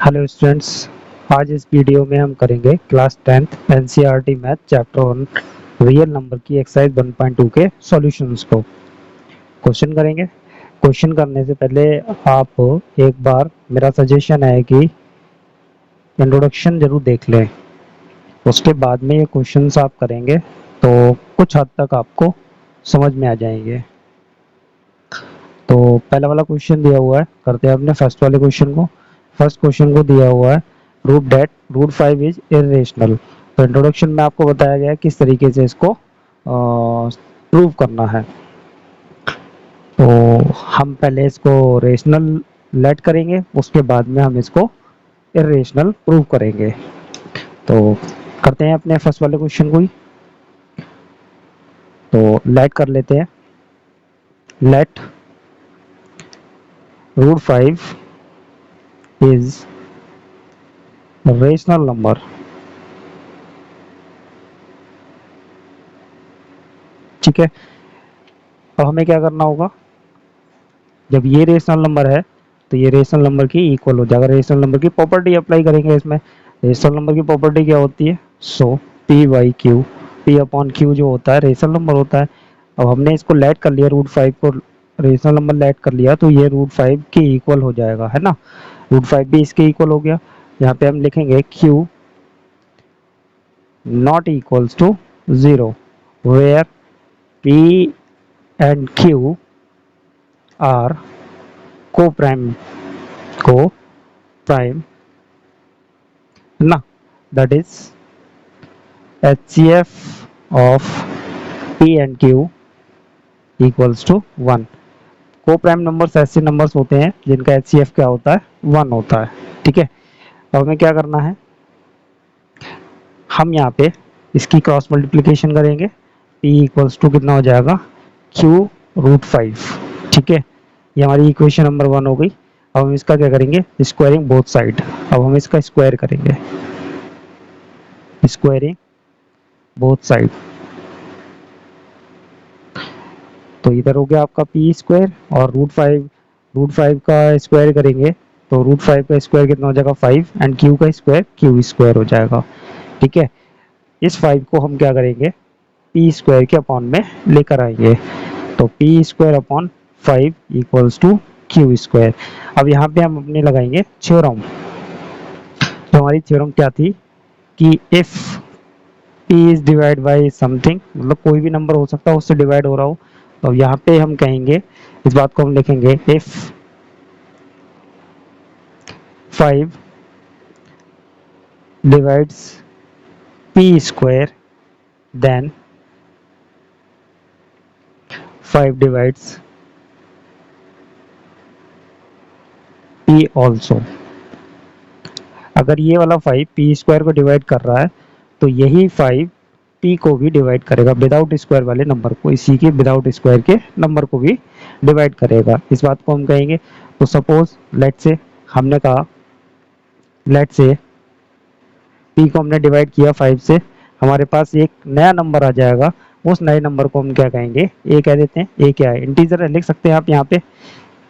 Hello students. आज इस video में हम करेंगे class 10th NCERT math chapter 1 real number की एक्सरसाइज 1.2 के सॉल्यूशंस को क्वेश्चन करेंगे। क्वेश्चन करने से पहले आप एक बार मेरा सजेशन है कि इंट्रोडक्शन जरूर देख लें, उसके बाद में ये क्वेश्चंस आप करेंगे तो कुछ हद तक आपको समझ में आ जाएंगे। तो पहला वाला क्वेश्चन दिया हुआ है, करते हैं अपने फर्स्ट वाले क्वेश्चन को। फर्स्ट क्वेश्चन को दिया हुआ है root that root 5 is irrational. तो इंट्रोडक्शन में आपको बताया गया है किस तरीके से इसको प्रूव करना है। तो हम पहले इसको रेशनल लेट करेंगे, उसके बाद में हम इसको इरेशनल प्रूव करेंगे। तो करते हैं अपने फर्स्ट वाले क्वेश्चन को ही। तो लेट कर लेते हैं, let root 5 is rational number. ठीक है, अब हमें क्या करना होगा, जब ये रेशनल नंबर है तो ये रेशनल नंबर की इक्वल हो जाएगा। रेशनल नंबर की प्रॉपर्टी अप्लाई करेंगे इसमें। रेशनल नंबर की प्रॉपर्टी क्या होती है, so P by Q, P upon Q जो होता है रेशनल नंबर होता है। अब हमने इसको लेट कर लिया, रूट 5 को रेशनल नंबर लेट कर लिया, तो ये रूट 5 के इक्वल हो जाएगा, है ना। रूट 5 भी इसके इक्वल हो गया। यहाँ पे हम लिखेंगे q not equals to 0 where p and Q are coprime, coprime ना, that is HCF of P and Q equals to 1। को प्राइम नंबर्स ऐसे नंबर्स होते हैं जिनका HCF क्या होता है, 1 होता है। ठीक है, अब हमें क्या करना है, हम यहाँ पे इसकी क्रॉस मल्टीप्लिकेशन करेंगे। P इक्वल्स टू कितना हो जाएगा, Q रूट 5। ठीक है, ये हमारी इक्वेशन नंबर 1 हो गई। अब हम इसका क्या करेंगे, स्क्वायरिंग बोथ साइड। अब हम इसका स्क्वायर करेंगे, स्क्वायरिंग बोथ साइड। तो इधर हो गया आपका पी स्क्वायर और रूट फाइव का स्क्वायर करेंगे तो रूट 5 का स्क्वायर कितना हो जाएगा 5 एंड क्यू का स्क्वायर क्यू स्क्वायर हो जाएगा। ठीक है, इस 5 को हम क्या करेंगे, पी स्क्वायर के अपॉन में लेकर आएंगे। तो p square upon 5 equals to Q square. अब यहाँ पे हम अपने लगाएंगे थ्योरम। तो हमारी थ्योरम क्या थी कि if p is divide by something, मतलब कोई भी नंबर हो सकता है उससे डिवाइड हो रहा हो, तो यहाँ पे हम कहेंगे, इस बात को हम लिखेंगे if 5 divides p square then 5 divides p also. अगर ये वाला 5 p स्क्वायर को डिवाइड कर रहा है तो यही 5 p को भी डिवाइड करेगा, विदाउट स्क्वायर वाले नंबर को, इसी के विदाउट स्क्वायर के नंबर को भी डिवाइड करेगा। इस बात को हम कहेंगे। तो सपोज लेट से हमने कहा, लेट से p को हमने डिवाइड किया 5 से, हमारे पास एक नया नंबर आ जाएगा। उस नए नंबर को हम क्या कहेंगे, a कह देते हैं। a क्या है, इंटीजर है, लिख सकते हैं आप यहाँ पे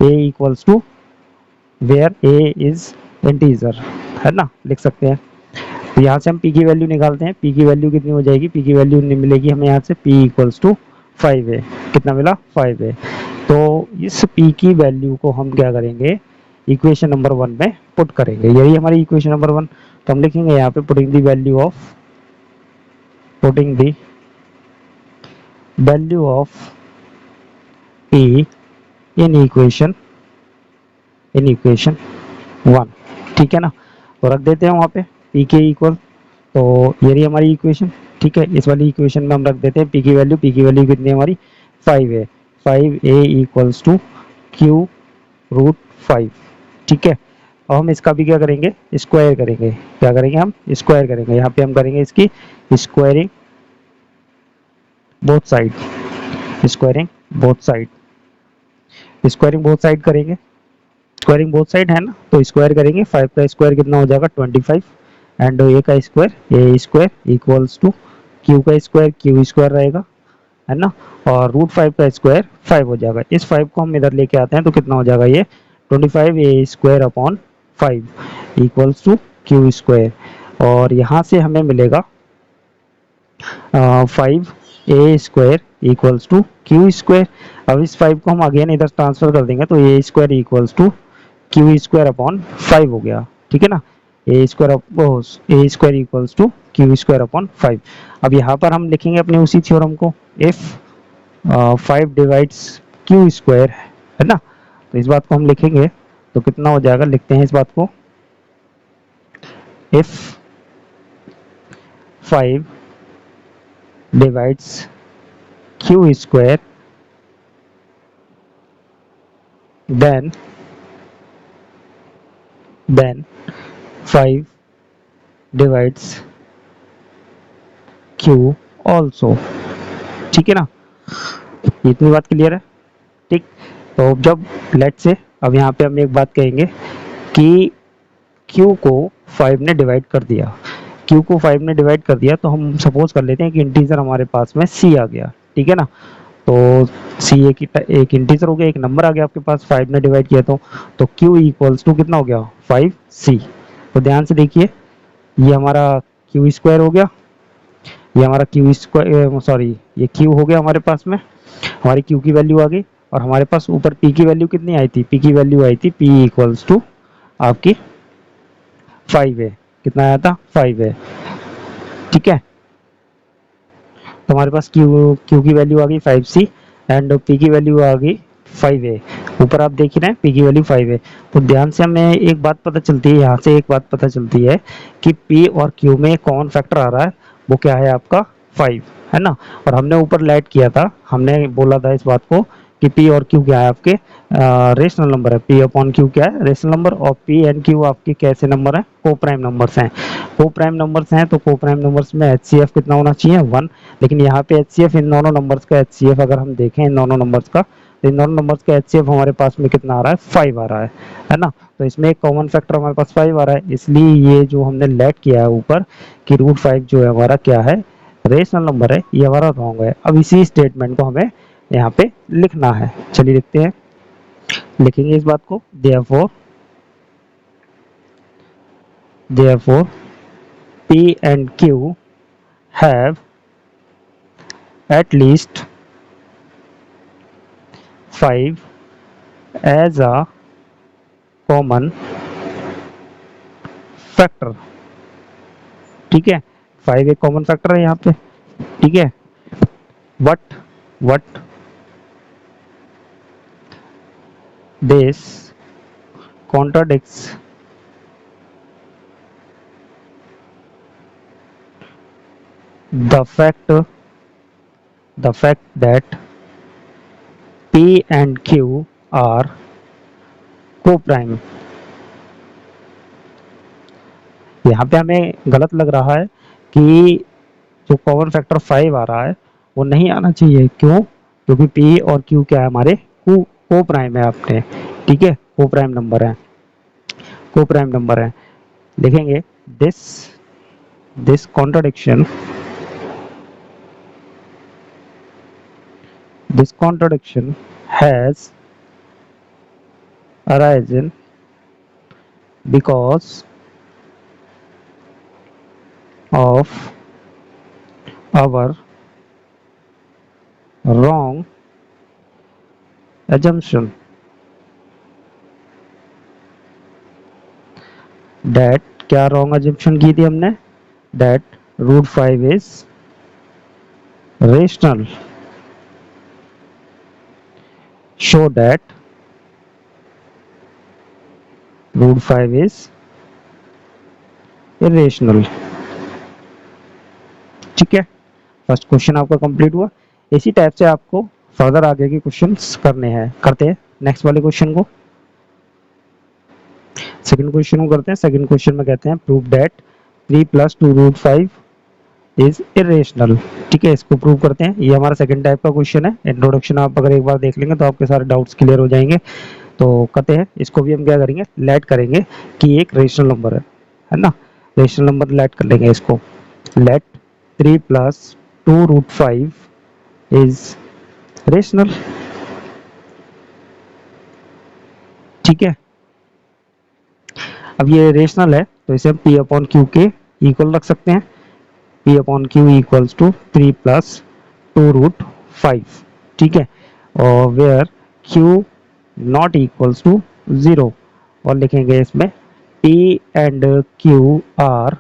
a equals to where a is integer, है ना, लिख सकते हैं। तो यहाँ से हम p की वैल्यू निकालते हैं। p की वैल्यू कितनी हो जाएगी, p की वैल्यू मिलेगी हमें यहाँ से p इक्वल्स टू 5 है। कितना मिला, 5 है। तो इस p की वैल्यू को हम क्या करेंगे, इक्वेशन नंबर 1 में पुट करेंगे। यही हमारी इक्वेशन नंबर 1। तो हम लिखेंगे यहाँ पे putting the value of p in equation 1। ठीक है ना, तो रख देते हैं वहाँ पे p के इक्वल। तो ये रही हमारी इक्वेशन। ठीक है, इस वाली इक्वेशन में हम रख देते हैं p की वैल्यू कितनी है हमारी, 5 है। 5a equals to q root 5। ठीक है, अब हम इसका भी क्या करेंगे, स्क्वायर करेंगे। क्या करेंगे, हम स्क्वायर करेंगे। यहाँ पे हम करेंगे इसकी squaring both side, squaring both side, squaring both side करेंगे। स्क्वायरिंग बोथ साइड है ना, तो स्क्वायर करेंगे। 5 का स्क्वायर कितना हो जाएगा 25 एंड ए का square a square equals to q का स्क्वायर क्यू स्क्वायर रहेगा, है ना, और रूट 5 का स्क्वायर 5 हो जाएगा। इस 5 को हम इधर लेके आते हैं तो कितना हो जाएगा, ये 25 A square upon 5 equals to Q square, और यहाँ से हमें मिलेगा 5a² equals to Q square. अब इस 5 को हम अगेन इधर ट्रांसफर कर देंगे तो a² equals to Q square upon 5 हो गया, ठीक है ना। a² equals to Q square upon 5। अब यहाँ पर हम लिखेंगे अपने उसी थ्योरम को, इफ 5 डिवाइड्स क्यू स्क्वायर, है ना, तो इस बात को हम लिखेंगे तो कितना हो जाएगा, लिखते हैं इस बात को, if 5 divides Q square then 5 divides q also, ठीक है ना। इतनी बात क्लियर है, ठीक। तो जब लेट से अब यहाँ पे हम एक बात कहेंगे कि q को 5 ने डिवाइड कर दिया, q को 5 ने डिवाइड कर दिया, तो हम सपोज कर लेते हैं कि इंटीजर हमारे पास में c आ गया, ठीक है ना। तो c एक इंटीजर हो गया, एक नंबर आ गया आपके पास, 5 ने डिवाइड किया तो q इक्वल्स टू कितना हो गया, 5c। तो ध्यान से देखिए, ये हमारा क्यू स्क्वायर हो गया, ये हमारा क्यू स्क्वायर, सॉरी ये क्यू हो गया हमारे पास में, हमारी क्यू की वैल्यू आ गई, और हमारे पास ऊपर पी की वैल्यू कितनी आई थी, पी की वैल्यू आई थी पी इक्वल्स टू आपकी 5 है, कितना आया था 5 है, ठीक है। तो हमारे पास क्यू क्यू की वैल्यू आ गई 5c एंड पी की वैल्यू आ गई 5 है। ऊपर आप देख ही रहे हैं पी की वैल्यू 5 है। तो ध्यान से हमें एक बात पता चलती है, यहाँ से एक बात पता चलती है कि पी और क्यू में कॉमन फैक्टर आ रहा है, वो क्या है आपका 5, है ना। और हमने ऊपर लाइट किया था, हमने बोला था इस बात को कि पी और क्यू क्या है आपके रेशनल नंबर है, पी अपॉन क्यू क्या है रेशनल नंबर, और पी एंड क्यू आपके कैसे नंबर है, को प्राइम नंबर्स हैं। को प्राइम नंबर्स हैं तो को प्राइम नंबर्स में एचसीएफ कितना होना चाहिए 1, लेकिन यहाँ पे एचसीएफ इन दोनों नंबर्स का एचसीएफ अगर हम देखें इन दोनों नंबर्स का, तो इन दोनों नंबर्स का एचसीएफ हमारे पास में कितना आ रहा है 5 आ रहा है ना। तो इसमें एक कॉमन फैक्टर हमारे पास 5 आ रहा है, इसलिए ये जो हमने लेट किया है ऊपर कि √5 जो है हमारा क्या है रेशनल नंबर है, ये हमारा रॉन्ग है। अब इसी स्टेटमेंट को हमें यहाँ पे लिखना है, चलिए लिखते हैं, लिखेंगे इस बात को, therefore P and Q have at least 5 as a common factor, ठीक है। 5 एक कॉमन फैक्टर है यहाँ पे, ठीक है। What this contradicts the fact that P and Q are co-prime। यहाँ पे हमें गलत लग रहा है कि जो कॉमन फैक्टर 5 आ रहा है वो नहीं आना चाहिए, क्यों, क्योंकि P और Q क्या है हमारे को प्राइम है आपने, ठीक है, को प्राइम नंबर है, को प्राइम नंबर है। लिखेंगे this contradiction has arisen because of our wrong assumption that, क्या wrong assumption की थी हमने, that √5 is rational, show that √5 is irrational, ठीक है। फर्स्ट क्वेश्चन आपका कंप्लीट हुआ। इसी टाइप से आपको फर्दर आगे के क्वेश्चंस करने हैं, करते हैं नेक्स्ट वाले क्वेश्चन को, सेकंड क्वेश्चन को करते हैं। सेकंड क्वेश्चन में कहते हैं प्रूव दैट 3 + 2√5 इज इरेशनल, ठीक है, इसको प्रूव करते हैं। ये हमारा सेकंड टाइप का क्वेश्चन है। इंट्रोडक्शन आप अगर एक बार देख लेंगे तो आपके सारे डाउट्स क्लियर हो जाएंगे। तो कहते हैं इसको भी हम क्या करेंगे, लेट करेंगे कि एक रेशनल नंबर है ना, रेशनल नंबर लेट कर लेंगे इसको, लेट 3 + 2√5 इज रेशनल, ठीक है। अब ये रेशनल है तो इसे हम पी अपॉन क्यू के इक्वल रख सकते हैं, p upon Q equals to 3 plus 2√5, ठीक है, और where q not equals to 0, और लिखेंगे इसमें p and Q are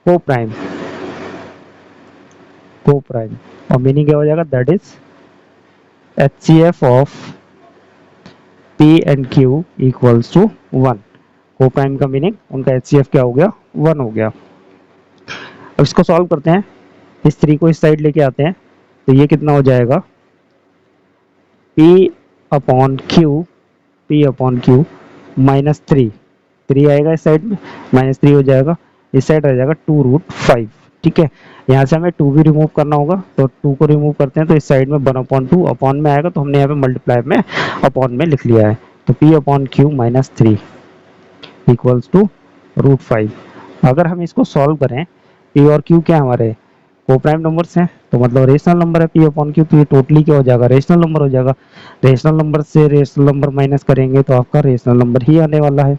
coprime, coprime, और मीनिंग क्या हो जाएगा, that is HCF of P and Q equals to 1। को प्राइम का मीनिंग उनका HCF क्या हो गया, 1 हो गया। अब इसको सॉल्व करते हैं, इस 3 को इस साइड लेके आते हैं, तो ये कितना हो जाएगा, P upon Q, P upon Q minus 3 आएगा इस साइड में, -3 हो जाएगा, इस साइड रह जाएगा 2√5, ठीक है। यहाँ से हमें 2 भी रिमूव करना होगा, तो 2 को रिमूव करते हैं तो इस साइड में 1/2 अपॉन में आएगा, तो हमने यहाँ पे मल्टीप्लाई में अपॉन में लिख लिया है, तो P upon Q -3 equals to √5। अगर हम इसको सॉल्व करें, P और Q क्या हमारे को प्राइम नंबर्स हैं, तो मतलब रेशनल नंबर है P अपॉन Q, तो ये टोटली क्या हो जाएगा, रेशनल नंबर हो जाएगा। रेशनल नंबर से रेशनल नंबर माइनस करेंगे तो आपका रेशनल नंबर ही आने वाला है,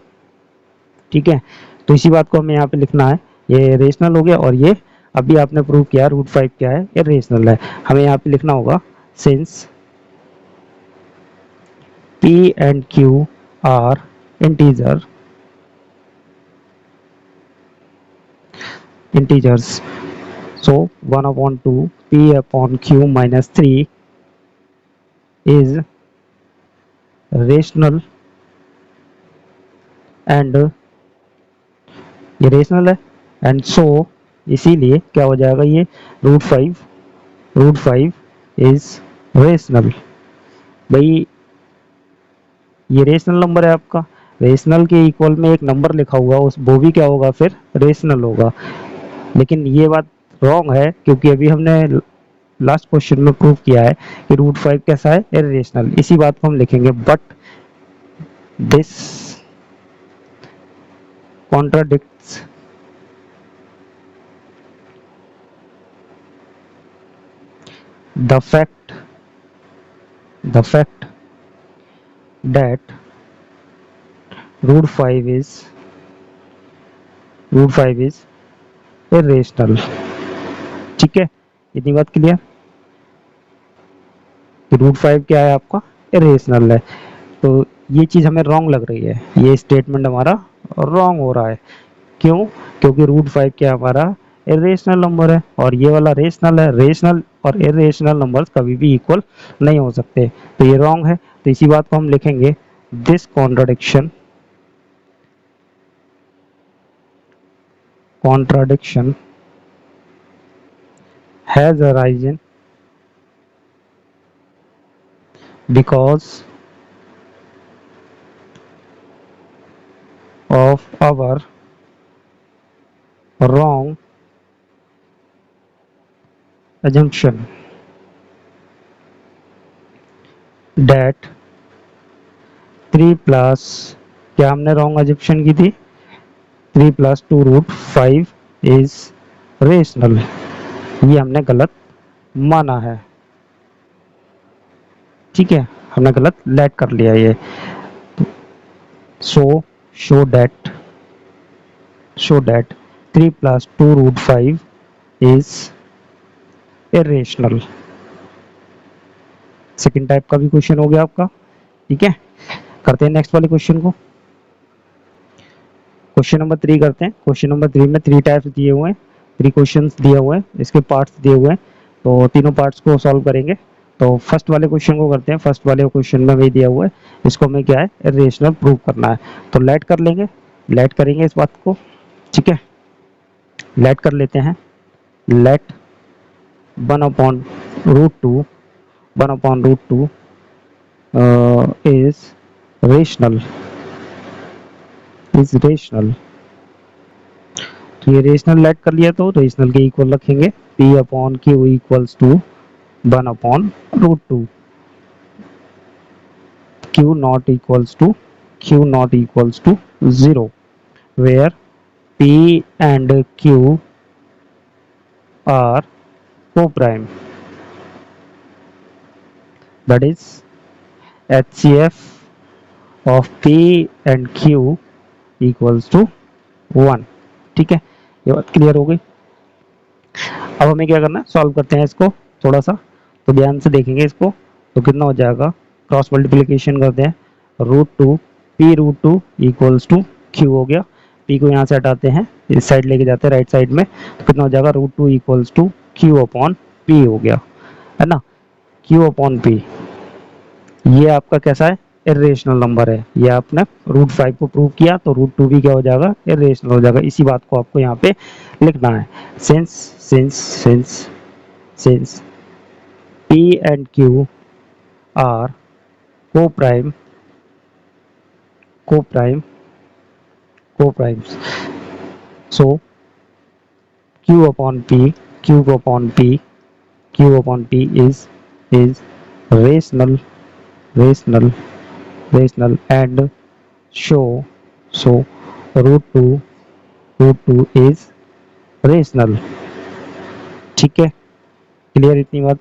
ठीक है। तो इसी बात को हमें यहाँ पे लिखना है, ये रेशनल हो गया, और ये अभी आपने प्रूव किया √5 क्या है, ये रेशनल है। हमें यहाँ पे लिखना होगा since P and Q are integers, so 1/2 P upon Q minus 3 is rational, and ये रेशनल है, एंड सो इसीलिए क्या हो जाएगा, ये √5 इज रेशनल। भाई ये रेशनल नंबर है आपका, रेशनल के इक्वल में एक नंबर लिखा हुआ उस वो भी क्या होगा, फिर रेशनल होगा। लेकिन ये बात रॉन्ग है, क्योंकि अभी हमने लास्ट क्वेश्चन में प्रूव किया है कि √5 कैसा है, इरेशनल। इसी बात को हम लिखेंगे, but this contradicts the fact that √5 is irrational, ठीक है। इतनी बात क्लियर कि √5 क्या है आपका, इरेशनल है। तो ये चीज हमें रॉन्ग लग रही है, ये स्टेटमेंट हमारा रॉन्ग हो रहा है। क्यों, क्योंकि √5 क्या हमारा इरेशनल नंबर है, और ये वाला रेशनल है। रेशनल और इरेशनल नंबर्स कभी भी इक्वल नहीं हो सकते, तो ये रॉन्ग है। तो इसी बात को हम लिखेंगे, this contradiction has arisen because of our wrong assumption that 3 plus, क्या हमने रॉन्ग assumption की थी, 3 प्लस 2√5 इज रेशनल, ये हमने गलत माना है, ठीक है, हमने गलत लेट कर लिया ये। सो show that 3 plus 2√5 is irrational. Second type का भी क्वेश्चन हो गया आपका, ठीक है। करते हैं नेक्स्ट वाले क्वेश्चन को, क्वेश्चन नंबर 3 करते हैं। क्वेश्चन नंबर 3 में 3 टाइप्स दिए हुए हैं, 3 क्वेश्चंस दिए हुए हैं, इसके पार्ट्स दिए हुए हैं, तो तीनों पार्ट्स को सॉल्व करेंगे। तो फर्स्ट वाले क्वेश्चन को करते हैं। फर्स्ट वाले क्वेश्चन में वही दिया हुआ है, इसको हमें क्या है, इरेशनल प्रूव करना है। तो लेट कर लेंगे, लेट करेंगे इस बात को, ठीक है। लेट कर लेते हैं, लेट 1/√2 इज रेशनल, तो ये रेशनल लेट कर लिया, तो रेशनल के इक्वल रखेंगे, P upon Q equals to 1/√2, Q not equals to 0, where P and Q are co-prime, that is HCF of P and Q equals to 1। ठीक है, ये बात क्लियर हो गई। अब हमें क्या करना है, सॉल्व करते हैं इसको थोड़ा सा, तो ध्यान से देखेंगे इसको। तो कितना हो जाएगा, क्रॉस मल्टीप्लिकेशन करते हैं, root two p root two equals to q हो गया। पी को यहाँ से हटाते हैं, इस साइड लेके जाते हैं राइट साइड में, तो कितना हो जाएगा, root two equals to q upon p हो गया, है ना। क्यू अपॉन पी, ये आपका कैसा है, इरेशनल नंबर है। ये आपने रूट फाइव को प्रूव किया, तो रूट टू भी क्या हो जाएगा, इरेशनल हो जाएगा। इसी बात को आपको यहाँ पे लिखना है। Since since since since P and Q are co-prime, co-prime, co-primes. So Q upon P, Q upon P, Q upon P is rational, rational, rational, and so root two is rational. ठीक है, clear इतनी बात।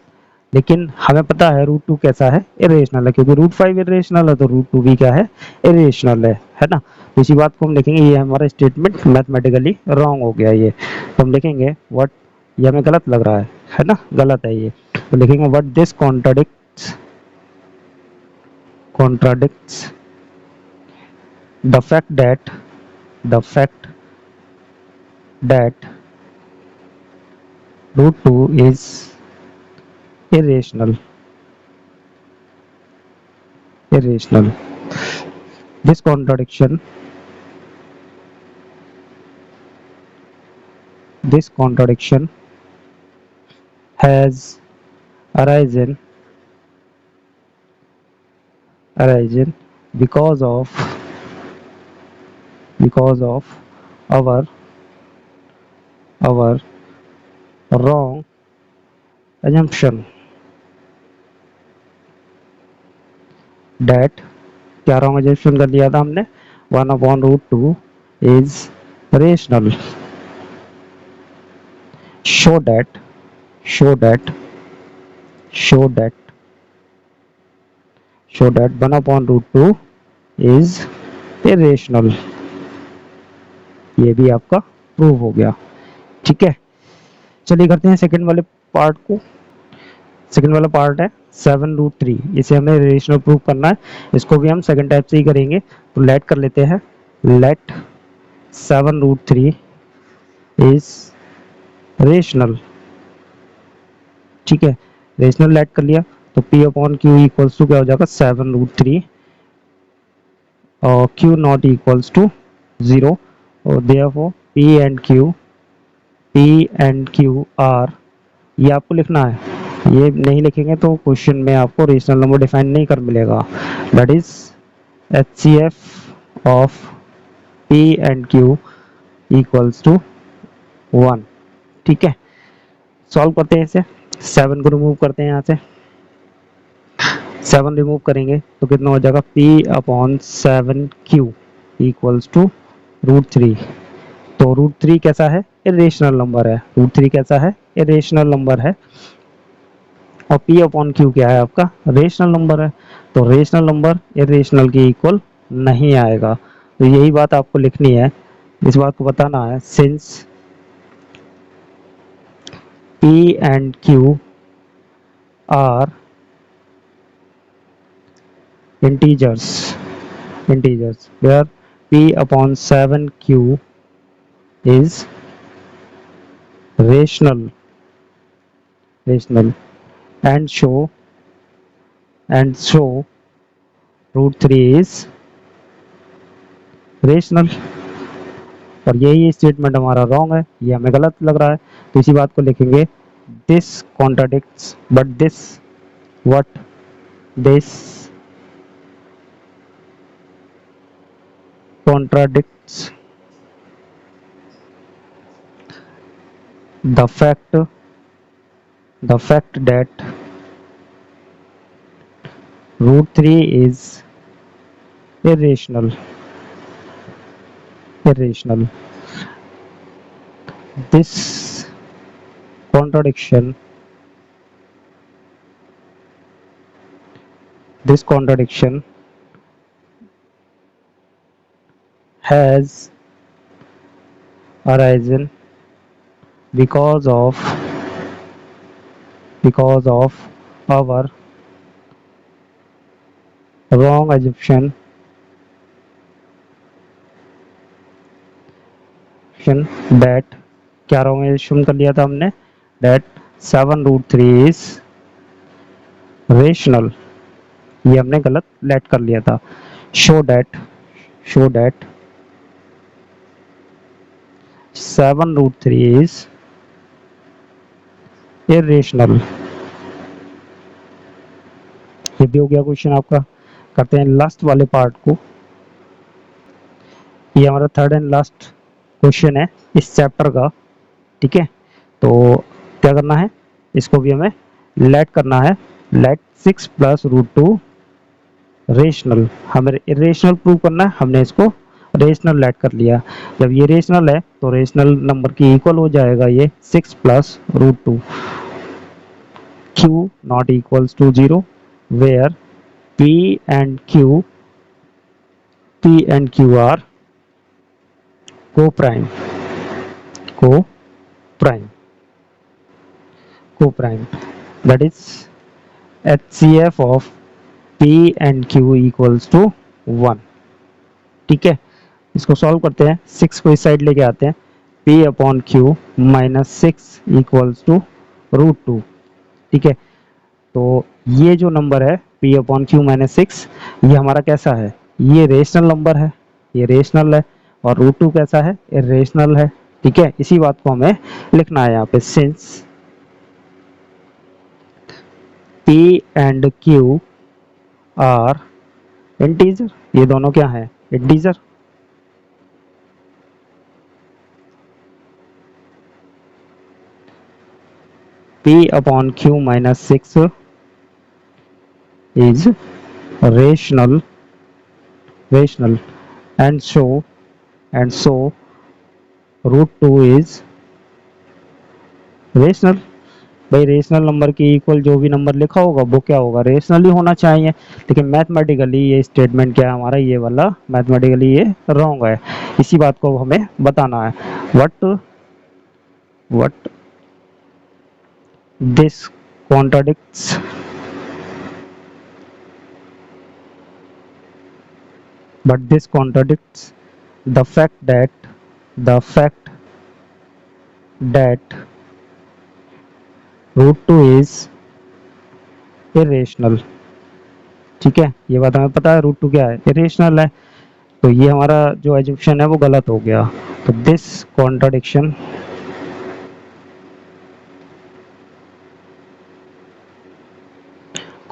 लेकिन हमें पता है root two कैसा है, इरेशनल है, क्योंकि रूट फाइव इरेशनल है, तो रूट टू भी क्या है, इरेशनल है ना। तो इसी बात को हम लिखेंगे, ये हमारा स्टेटमेंट मैथमेटिकली रॉन्ग हो गया ये। तो हम लिखेंगे व्हाट, ये हमें गलत लग रहा है ना, गलत है ये। तो लिखेंगे what this contradicts the fact that the fact that root two is irrational, irrational. This contradiction, this contradiction has arisen, arisen because of our our wrong assumption that, क्या रॉन्ग assumption कर लिया था हमने, one upon root two is rational. show that show that show that show that one upon root two is irrational। ये भी आपका prove हो गया। ठीक है, चलिए करते हैं सेकंड वाले पार्ट को। सेकंड वाला पार्ट है सेवन रूट थ्री, इसे हमें रेशनल प्रूव करना है। इसको भी हम सेकंड टाइप से ही करेंगे। तो लेट कर लेते हैं, let seven root three is rational. ठीक है, रेशनल लेट कर लिया, तो P upon Q equals to क्या हो जाएगा, सेवन रूट थ्री, और Q not equals to zero, और therefore P and Q are, ये आपको लिखना है। ये नहीं लिखेंगे तो क्वेश्चन में आपको रेशनल नंबर डिफाइन नहीं कर मिलेगा। That is HCF of P and Q equals to 1। ठीक है, सॉल्व करते हैं इसे। सेवन को रिमूव करते हैं यहाँ से, सेवन रिमूव करेंगे तो कितना हो जाएगा, P upon seven q equals to root three. तो रूट थ्री कैसा है, इरेशनल नंबर है। रूट थ्री कैसा है, इरेशनल नंबर है। और P अपॉन क्यू क्या है, आपका रेशनल नंबर है। तो रेशनल नंबर इरेशनल के इक्वल नहीं आएगा। तो यही बात आपको लिखनी है, इस बात को बताना है। Since P and Q are integers where P upon 7Q is rational, and show root 3 is rational। और यही स्टेटमेंट हमारा रॉन्ग है, ये हमें गलत लग रहा है। तो इसी बात को लिखेंगे, this contradicts but this what this contradicts the fact that root 3 is irrational, irrational. This contradiction, this contradiction has arisen because of our wrong assumption that क्या wrong assume कर लिया था हमने that 7√3 is rational, ये हमने गलत late कर लिया था. show that 7√3 is irrational. ये भी हो गया क्वेश्चन आपका. करते हैं लास्ट वाले पार्ट को. ये हमारा थर्ड एंड लास्ट क्वेश्चन है इस चैप्टर का. ठीक है, तो क्या करना है, इसको भी हमें लेट करना है. Let 6 plus root 2 rational. हमें इरेशनल प्रूव करना है, हमने इसको रेशनल लेट कर लिया. जब ये रेशनल है तो रेशनल नंबर की इक्वल हो जाएगा ये 6 plus root 2. q not equals to 0 where p and q are co-prime. That is HCF of p and q equals to 1. ठीक है, इसको सॉल्व करते हैं. 6 को इस साइड लेके आते हैं. p upon q minus 6 equals to root 2. ठीक है, तो ये जो नंबर है p अपॉन क्यू माइनस 6, ये हमारा कैसा है, ये रेशनल नंबर है, ये रेशनल है. और रूट 2 कैसा है, इरेशनल है. ठीक है, इसी बात को हमें लिखना है यहाँ पे. Since p and q are integer, ये दोनों क्या है, integer. p upon q minus 6 is rational and so root 2 is rational. भाई रेशनल नंबर की इक्वल जो भी नंबर लिखा होगा वो क्या होगा, रेशनल ही होना चाहिए. लेकिन मैथमेटिकली ये स्टेटमेंट क्या है हमारा, ये वाला मैथमेटिकली ये रॉन्ग है. इसी बात को हमें बताना है. What this contradicts the fact that root 2 is irrational. ठीक है, ये बात हमें पता है रूट 2 क्या है, इरेशनल है. तो ये हमारा जो एजम्पशन है वो गलत हो गया. तो this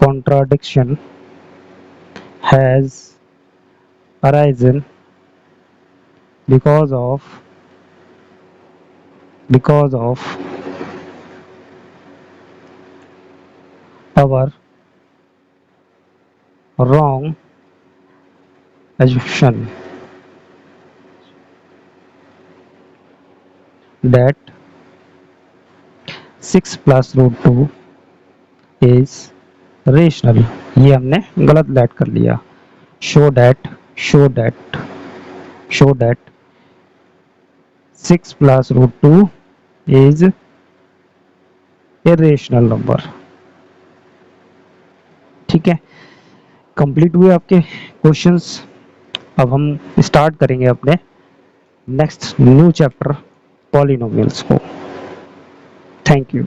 contradiction has arisen because of our wrong assumption that 6 plus root 2 is rational. ये हमने गलत लेट कर लिया. show that 6 plus root 2 is irrational number. ठीक है, कंप्लीट हुए आपके क्वेश्चंस. अब हम स्टार्ट करेंगे अपने नेक्स्ट न्यू चैप्टर पॉलिनोमियल्स को. Thank you.